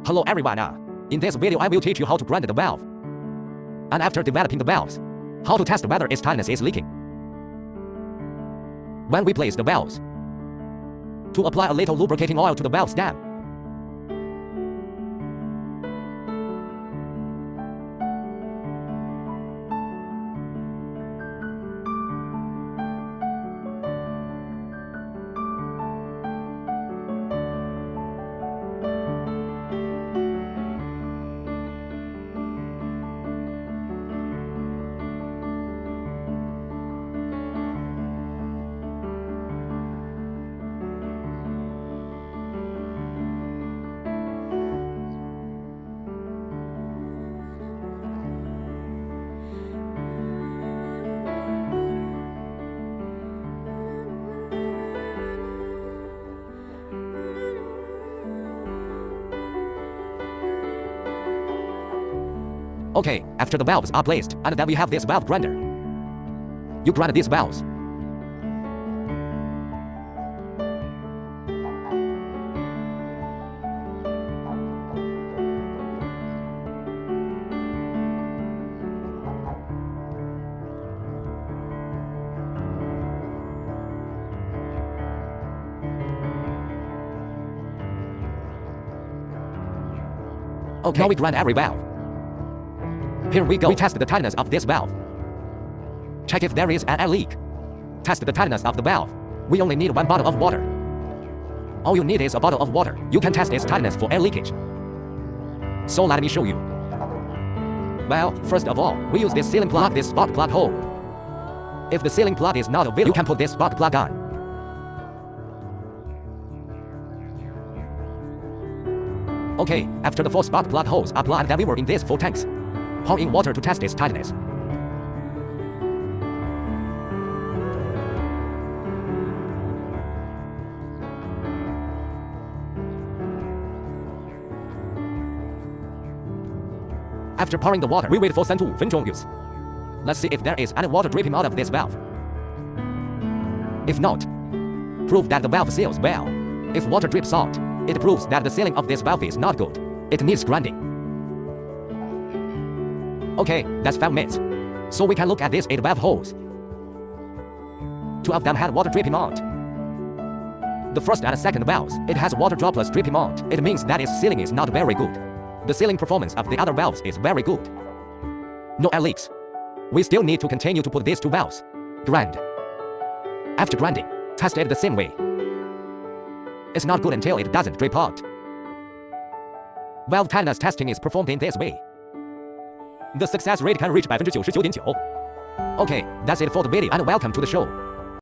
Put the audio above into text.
Hello everyone. In this video I will teach you how to grind the valve. And after developing the valves, how to test whether its tightness is leaking. When we place the valves, to apply a little lubricating oil to the valve stem. Okay, after the valves are placed, and then we have this valve grinder. You grind these valves. Okay, now we grind every valve. Here we go. We test the tightness of this valve. Check if there is an air leak. Test the tightness of the valve. We only need 1 bottle of water. All you need is a bottle of water. You can test its tightness for air leakage. So let me show you. Well, first of all, we use this sealing plug, this spark plug hole. If the sealing plug is not available, you can put this spark plug on. Okay, after the 4 spark plug holes are plugged, then we were in these 4 tanks. Pour in water to test its tightness. After pouring the water, we wait for 3 to 5分钟 use. Let's see if there is any water dripping out of this valve. If not, prove that the valve seals well. If water drips out, it proves that the sealing of this valve is not good. It needs grinding. Okay, that's 5 minutes. So we can look at these 8 valve holes. 2 of them had water dripping out. The first and second valves, it has water droplets dripping out. It means that its sealing is not very good. The sealing performance of the other valves is very good. No air leaks. We still need to continue to put these 2 valves. Grind. After grinding, test it the same way. It's not good until it doesn't drip out. Valve tightness testing is performed in this way. The success rate can reach 99.9%. Okay, that's it for the video and welcome to the show.